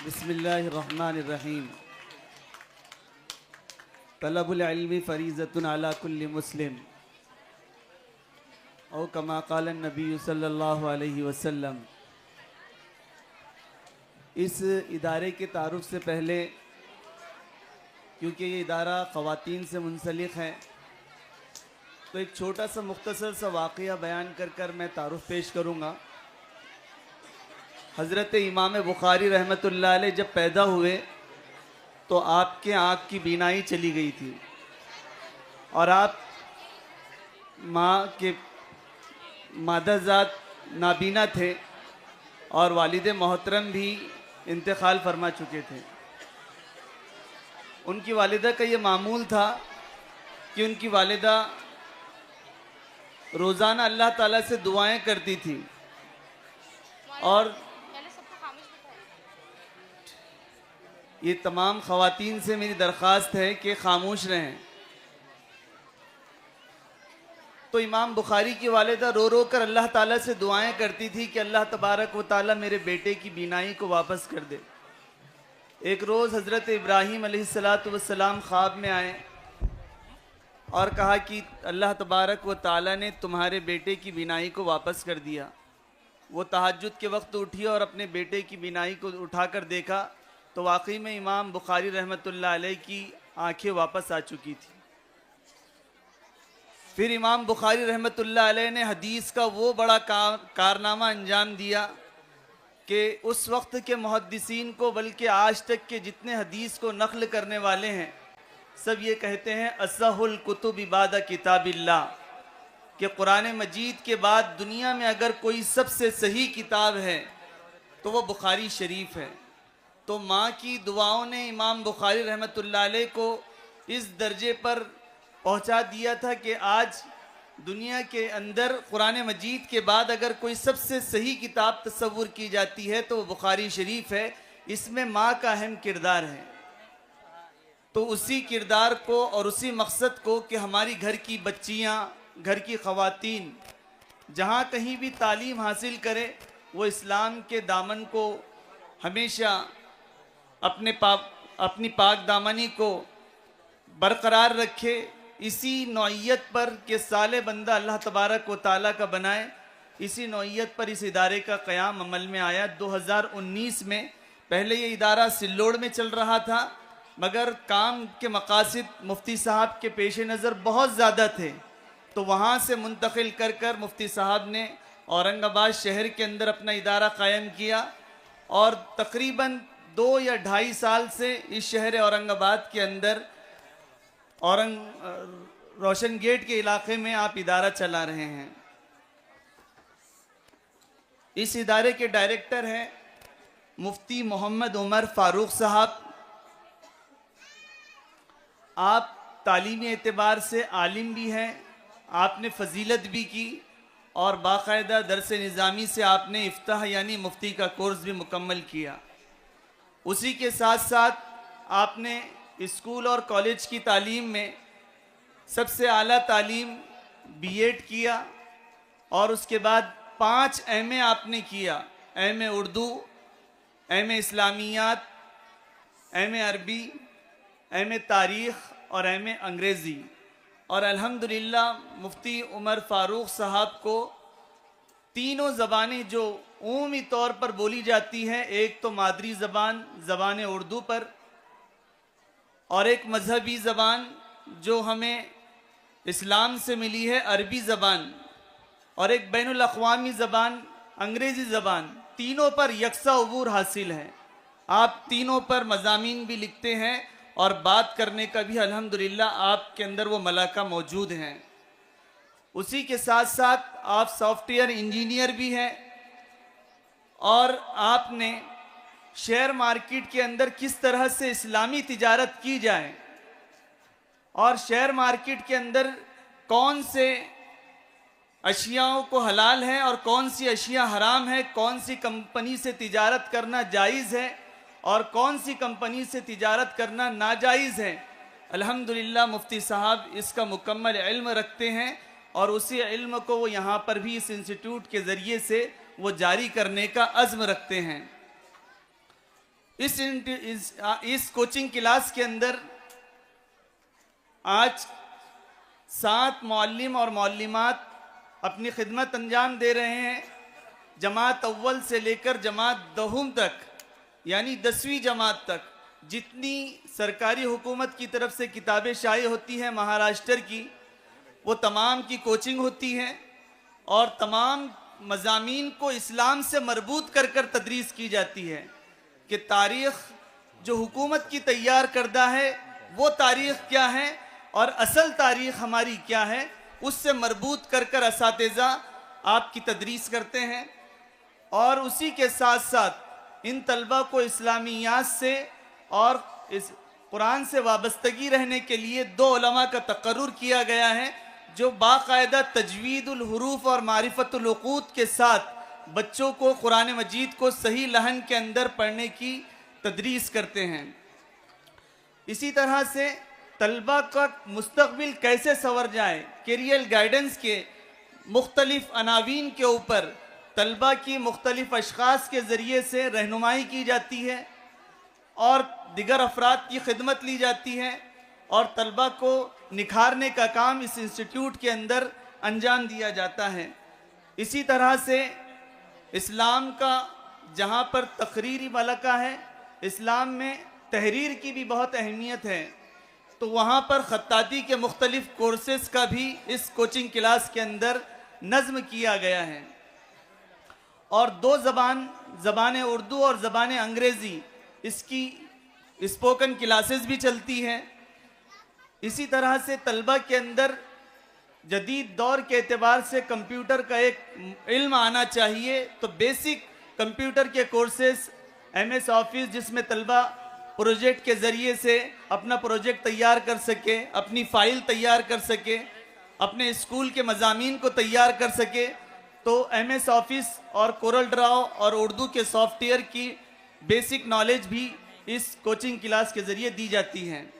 बिस्मिल्लाहिर्रहमानिर्रहीम। तलबुल इल्मी फ़रीज़तुन अला कुल्लि मुस्लिम औ कमा क़ाल नबी सल्लल्लाहु अलैहि वसल्लम। इस इदारे के तारुफ़ से पहले, क्योंकि ये इदारा ख़वातीन से मुंसलिक है, तो एक छोटा सा मुख्तसर सा वाक़या बयान कर मैं तारुफ़ पेश करूँगा। हज़रत इमाम बुखारी रहमतुल्लाह अलैह जब पैदा हुए तो आपके आँख की बीनाई चली गई थी और आप माँ के मादाज़ात नाबीना थे और वालिद मोहतरम भी इंतकाल फरमा चुके थे। उनकी वालिदा का ये मामूल था कि उनकी वालिदा रोज़ाना अल्लाह ताला से दुआएं करती थी और ये तमाम ख़वातीन से मेरी दरख्वास्त है कि खामोश रहें। तो इमाम बुखारी की वालिदा रो रो कर अल्लाह ताला से दुआएं करती थी कि अल्लाह तबारक व ताला मेरे बेटे की बीनाई को वापस कर दे। एक रोज़ हज़रत इब्राहीम अलैहिस्सलातु वस्सलाम ख्वाब में आए और कहा कि अल्लाह तबारक व ताला ने तुम्हारे बेटे की बीनाई को वापस कर दिया। वो तहज्जुद के वक्त उठी और अपने बेटे की बीनाई को उठाकर देखा तो वाकई में इमाम बुखारी रहमतुल्लाह अलैह की आंखें वापस आ चुकी थी। फिर इमाम बुखारी रहमतुल्लाह अलैह ने हदीस का वो बड़ा कारनामा अंजाम दिया कि उस वक्त के मुहद्दिसीन को, बल्कि आज तक के जितने हदीस को नक़ल करने वाले हैं, सब ये कहते हैं असहुल कुतुब बादा किताबिल्लाह, कि कुरान मजीद के बाद दुनिया में अगर कोई सबसे सही किताब है तो वो बुखारी शरीफ है। तो माँ की दुआओं ने इमाम बुखारी रहमतुल्लाह अलैह को इस दर्जे पर पहुँचा दिया था कि आज दुनिया के अंदर कुरान मजीद के बाद अगर कोई सबसे सही किताब तस्वुर की जाती है तो वो बुखारी शरीफ है। इसमें माँ का अहम किरदार है। तो उसी किरदार को और उसी मकसद को कि हमारी घर की बच्चियाँ, घर की ख़वातीन जहाँ कहीं भी तालीम हासिल करें, वो इस्लाम के दामन को हमेशा अपनी पाक दामनी को बरकरार रखे। इसी नौइयत पर कि साले बंदा अल्लाह तबारक व ताला का बनाए, इसी नौइयत पर इस इदारे का क़याम अमल में आया 2019 में। पहले ये इदारा सिल्लोड़ में चल रहा था, मगर काम के मकासद मुफ्ती साहब के पेश नज़र बहुत ज़्यादा थे, तो वहाँ से मुंतकिल कर मुफ्ती साहब ने औरंगाबाद शहर के अंदर अपना इदारा कायम किया और तकरीबन 2 या 2.5 साल से इस शहर औरंगाबाद के अंदर रोशन गेट के इलाके में आप इदारा चला रहे हैं। इस इदारे के डायरेक्टर हैं मुफ्ती मोहम्मद उमर फ़ारूक साहब। आप तालीमी एतबार से आलिम भी हैं, आपने फ़जीलत भी की और बाकायदा दरस निज़ामी से आपने इफ्ताह यानी मुफ्ती का कोर्स भी मुकम्मल किया। उसी के साथ साथ आपने स्कूल और कॉलेज की तालीम में सबसे आला तालीम बीएड किया और उसके बाद 5 एमए आपने किया। एमए उर्दू, एमए इस्लामियात, एमए अरबी, एमए तारीख़ और एमए अंग्रेज़ी। और अल्हम्दुलिल्लाह मुफ्ती उमर फ़ारूक साहब को तीनों ज़बानें जो ऊमी तौर पर बोली जाती हैं, एक तो मादरी ज़बान ज़बान उर्दू पर, और एक मजहबी ज़बान जो हमें इस्लाम से मिली है अरबी ज़बान, और एक बैनुल अक़वामी ज़बान अंग्रेज़ी ज़बान, तीनों पर यकसा अबूर हासिल है। आप तीनों पर मज़ामीन भी लिखते हैं और बात करने का भी अल्हम्दुलिल्लाह आपके अंदर वो मलाका मौजूद हैं। उसी के साथ साथ आप सॉफ्टवेयर इंजीनियर भी हैं और आपने शेयर मार्केट के अंदर किस तरह से इस्लामी तिजारत की जाए और शेयर मार्केट के अंदर कौन से अशियाओं को हलाल है और कौन सी अशिया हराम है, कौन सी कंपनी से तिजारत करना जायज़ है और कौन सी कंपनी से तिजारत करना नाजायज़ है। अल्हम्दुलिल्लाह मुफ्ती साहब इसका मुकम्मल इल्म रखते हैं और उसी इल्म को वो यहाँ पर भी इस इंस्टीट्यूट के ज़रिए से वो जारी करने का अज़्म रखते हैं। इस कोचिंग क्लास के अंदर आज 7 मौल्लिम और मौल्लिमात अपनी खिदमत अंजाम दे रहे हैं। जमात अव्वल से लेकर जमात दहुम तक यानी 10वीं जमात तक जितनी सरकारी हुकूमत की तरफ से किताबें शाये होती हैं महाराष्ट्र की, वो तमाम की कोचिंग होती है और तमाम मज़ामीन को इस्लाम से मरबूत कर कर तदरीस की जाती है कि तारीख़ जो हुकूमत की तैयार करदा है वो तारीख़ क्या है और असल तारीख़ हमारी क्या है, उससे मरबूत कर कर असातिज़ा आपकी तदरीस करते हैं। और उसी के साथ साथ इन तलबा को इस्लामियात से और इस कुरान से वाबस्तगी रहने के लिए 2 उलमा का तकर्रुर किया गया है जो बाकायदा तजवीदुल हुरूफ और मारिफतुल उक़ूद के साथ बच्चों को कुरान मजीद को सही लहन के अंदर पढ़ने की तदरीस करते हैं। इसी तरह से तलबा का मुस्तक़बिल कैसे संवर जाए, कैरियर गाइडेंस के मुख्तलिफ अनावीन के ऊपर तलबा की मुख्तलिफ अशख़ास के ज़रिए से रहनुमाई की जाती है और दिगर अफराद की खिदमत ली जाती है और तलबा को निखारने का काम इस इंस्टीट्यूट के अंदर अंजाम दिया जाता है। इसी तरह से इस्लाम का जहाँ पर तकरीरी मलका है, इस्लाम में तहरीर की भी बहुत अहमियत है, तो वहाँ पर ख़त्ताती के मुख्तलिफ कोर्सेस का भी इस कोचिंग क्लास के अंदर नज़्म किया गया है। और 2 ज़बान उर्दू और ज़बान अंग्रेज़ी इसकी स्पोकन क्लासेस भी चलती हैं। इसी तरह से तलबा के अंदर जदीद दौर के एतबार से कंप्यूटर का एक इल्म आना चाहिए, तो बेसिक कंप्यूटर के कोर्सेस MS ऑफिस जिसमें तलबा प्रोजेक्ट के ज़रिए से अपना प्रोजेक्ट तैयार कर सके, अपनी फ़ाइल तैयार कर सके, अपने स्कूल के मज़ामीन को तैयार कर सके, तो MS ऑफिस और कोरल ड्रॉ और उर्दू के सॉफ्टवेयर की बेसिक नॉलेज भी इस कोचिंग क्लास के ज़रिए दी जाती हैं।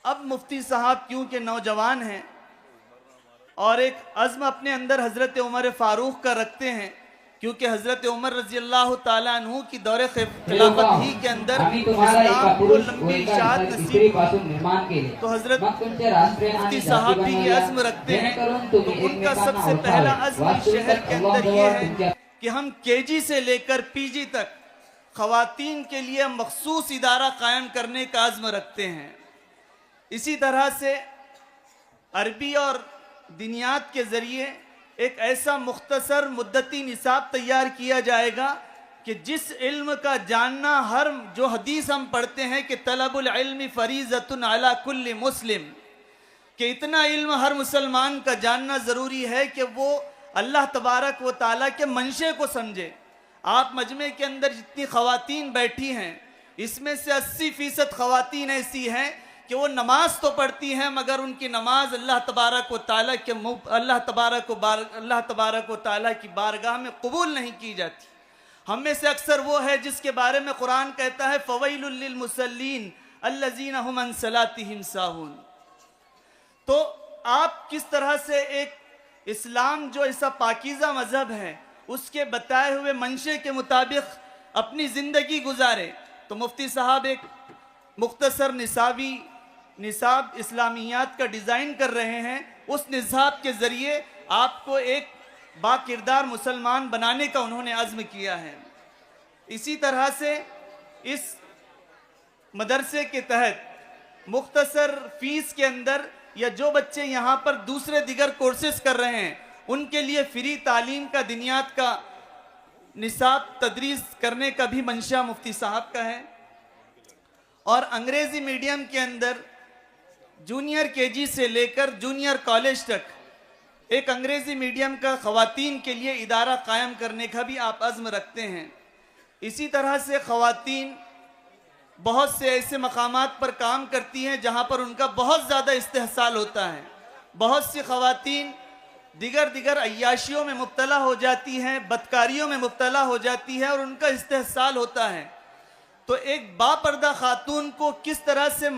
अब मुफ्ती साहब क्योंकि नौजवान हैं और एक अज़्म अपने अंदर हज़रत उमर फ़ारूक का रखते हैं, क्योंकि हज़रत उमर रज़ी अल्लाह ताला अन्हु की दौरे खिलाफत ही के अंदर इस्लाम को लंबी इशाअत नसीब हुई, तो हज़रत मुफ्ती साहब भी ये अज़्म रखते हैं। तो उनका सबसे पहला अज़्म इस शहर के अंदर ये है कि हम KG से लेकर PG तक ख़वातीन के लिए मखसूस इदारा कायम करने का अज़्म रखते हैं। इसी तरह से अरबी और दिनियात के ज़रिए एक ऐसा मुख्तसर मुद्दती निसाब तैयार किया जाएगा कि जिस इल्म का जानना, हर जो हदीस हम पढ़ते हैं कि तलबुल इल्मी फरीज़तुन अला कुल्ली मुस्लिम, कि इतना इल्म हर मुसलमान का जानना ज़रूरी है कि वो अल्लाह तबारक व ताला के मंशे को समझे। आप मजमे के अंदर जितनी ख़वातीन बैठी हैं, इसमें से 80% ख़वातीन ऐसी हैं कि वो नमाज तो पढ़ती हैं मगर उनकी नमाज अल्लाह तबारक व ताला के अल्लाह तबारक व ताला की बारगाह में कबूल नहीं की जाती। हम में से अक्सर वो है जिसके बारे में कुरान कहता है फ़वैलुल लिल मुसल्लीन अल्लज़ीना हुम अन सलातिहिम साहून। तो आप किस तरह से एक इस्लाम जो ऐसा पाकीज़ा मज़हब है उसके बताए हुए मंशे के मुताबिक अपनी ज़िंदगी गुजारे, तो मुफ्ती साहब एक मुख्तसर निसाब इस्लामियात का डिज़ाइन कर रहे हैं। उस निसाब के ज़रिए आपको एक बाकिरदार मुसलमान बनाने का उन्होंने अज़्म किया है। इसी तरह से इस मदरसे के तहत मुख्तसर फ़ीस के अंदर या जो बच्चे यहाँ पर दूसरे दिगर कोर्सेस कर रहे हैं उनके लिए फ्री तालीम का दिनियात का निसाब तदरीस करने का भी मंशा मुफ्ती साहब का है। और अंग्रेज़ी मीडियम के अंदर जूनियर KG से लेकर जूनियर कॉलेज तक एक अंग्रेज़ी मीडियम का ख़वातीन के लिए इदारा कायम करने का भी आप अज़्म रखते हैं। इसी तरह से ख़वातीन बहुत से ऐसे मकामात पर काम करती हैं जहाँ पर उनका बहुत ज़्यादा इस्तेहसाल होता है। बहुत सी ख़वातीन दिगर अय्याशियों में मुब्तला हो जाती हैं, बदकारियों में मुब्तला हो जाती है और उनका इस्तेहसाल होता है। तो एक बापर्दा खातून को किस तरह से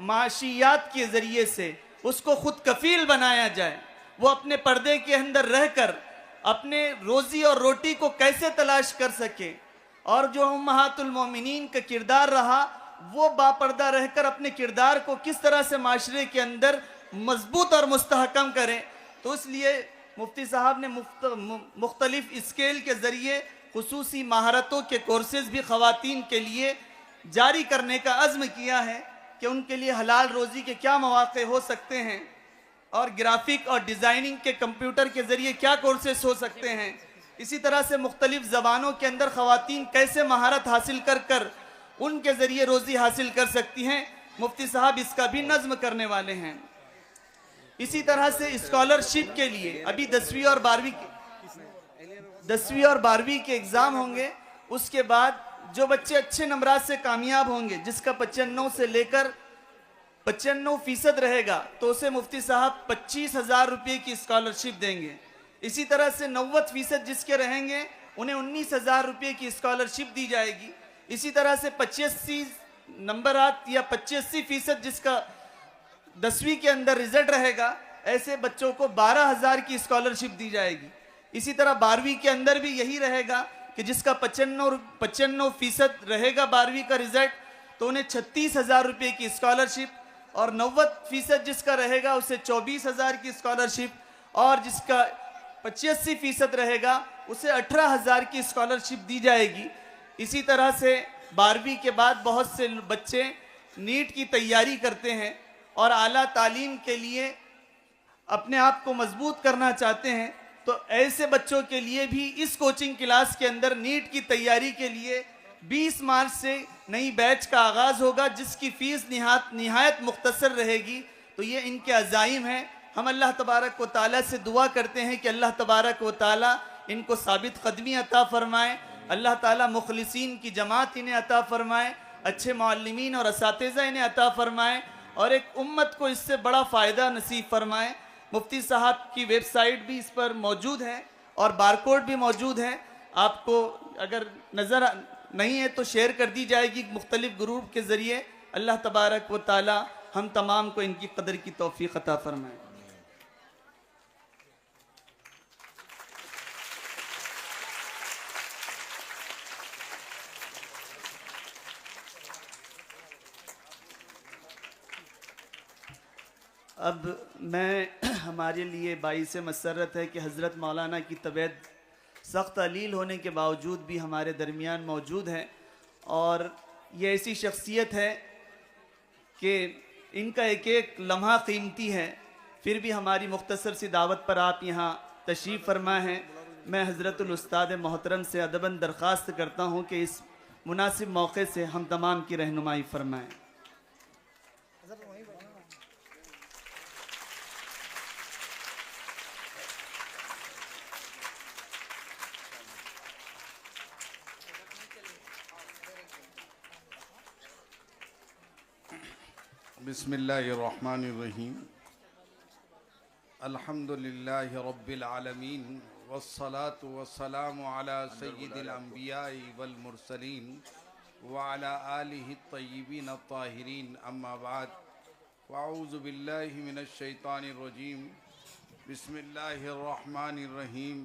माशियात के ज़रिए से उसको खुद कफ़ील बनाया जाए, वो अपने पर्दे के अंदर रहकर अपने रोज़ी और रोटी को कैसे तलाश कर सके, और जो उम्महातुल मोमिनीन का किरदार रहा, वो बापर्दा रहकर अपने किरदार को किस तरह से माशरे के अंदर मजबूत और मुस्तहकम करें। तो इसलिए मुफ्ती साहब ने मुख्तलिफ स्केल के ज़रिए खुसूसी महारतों के कोर्सेज़ भी ख़वातीन के लिए जारी करने का अज़्म किया है कि उनके लिए हलाल रोज़ी के क्या मौक़े हो सकते हैं और ग्राफिक और डिज़ाइनिंग के कंप्यूटर के ज़रिए क्या कोर्सेस हो सकते हैं। इसी तरह से मुख्तलिफ़ ज़बानों के अंदर ख़वातीन कैसे महारत हासिल कर कर उनके ज़रिए रोज़ी हासिल कर सकती हैं, मुफ्ती साहब इसका भी नज़्म करने वाले हैं। इसी तरह से स्कॉलरशिप के लिए अभी 10वीं और 12वीं के एग्ज़ाम होंगे। उसके बाद जो बच्चे अच्छे नंबरात से कामयाब होंगे, जिसका 95 से लेकर 95% रहेगा, तो उसे मुफ्ती साहब 25,000 रुपये की स्कॉलरशिप देंगे। इसी तरह से 90% जिसके रहेंगे उन्हें 19,000 रुपये की स्कॉलरशिप दी जाएगी। इसी तरह से 85 नंबरात या 85% जिसका 10वीं के अंदर रिजल्ट रहेगा, ऐसे बच्चों को 12,000 की स्कॉलरशिप दी जाएगी। इसी तरह 12वीं के अंदर भी यही रहेगा कि जिसका 95% रहेगा 12वीं का रिजल्ट, तो उन्हें 36,000 रुपये की स्कॉलरशिप, और 90% जिसका रहेगा उसे 24,000 की स्कॉलरशिप, और जिसका 85% रहेगा उसे 18,000 की स्कॉलरशिप दी जाएगी। इसी तरह से 12वीं के बाद बहुत से बच्चे नीट की तैयारी करते हैं और आला तालीम के लिए अपने आप को मजबूत करना चाहते हैं, तो ऐसे बच्चों के लिए भी इस कोचिंग क्लास के अंदर नीट की तैयारी के लिए 20 मार्च से नई बैच का आगाज़ होगा, जिसकी फ़ीस निहायत मुख्तसर रहेगी। तो ये इनके अज़ाइम हैं। हम अल्लाह तबारक व तआला से दुआ करते हैं कि अल्लाह तबारक व तआला इनको साबित कदमी अता फ़रमाए, अल्लाह ताला मुखलिसीन की जमात इन्हें अता फ़रमाए, अच्छे मुअल्लिमीन और असातिज़ा इन्हें अता फ़रमाए, और एक उम्मत को इससे बड़ा फ़ायदा नसीब फ़रमाए। मुफ्ती साहब की वेबसाइट भी इस पर मौजूद है और बारकोड भी मौजूद है। आपको अगर नज़र नहीं है तो शेयर कर दी जाएगी मुख्तलिफ ग्रुप के ज़रिए। अल्लाह तबारक व तआला हम तमाम को इनकी कदर की तौफ़ीक़ अता फ़रमाए। अब मैं हमारे लिए बाइस मसरत है कि हज़रत मौलाना की तबीयत सख्त अलील होने के बावजूद भी हमारे दरमियान मौजूद हैं, और ये ऐसी शख्सियत है कि इनका एक एक लम्हा कीमती है, फिर भी हमारी मुख्तसर सी दावत पर आप यहाँ तशरीफ़ फरमा हैं। मैं हज़रतुल उस्ताद मोहतरम से अदबन दरख्वास्त करता हूँ कि इस मुनासिब मौके से हम तमाम की रहनुमाई फरमाएँ। बिस्मिल्लाहिर्रहमानिर्रहीम। अल्हम्दुलिल्लाहि रब्बिल आलमीन वस्सलातु वस्सलामु अला सय्यिदिल अंबिया'i वल मुरसलीन व अला आलिहि तय्यिबीन अत्ताहिरीन, अम्मा बाद, फ़अऊज़ु बिल्लाहि मिनश शैतानिर रजीम। बिस्मिल्लाहिर्रहमानिर्रहीम।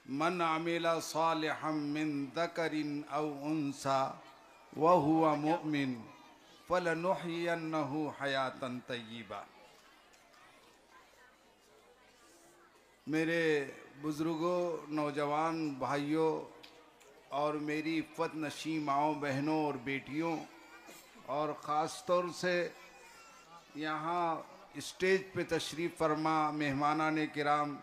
मन अमिला सालिहम मिन ज़करिन औ उन्सा व हुवा मुमिन फ़लनुहयिन्नहु हयातन तय्यिबा। मेरे बुज़ुर्गों, नौजवान भाइयों और मेरी इफ़्फ़त नशीं माओं, बहनों और बेटियों, और ख़ास तौर से यहाँ स्टेज पे तशरीफ़ फरमा मेहमानाने किराम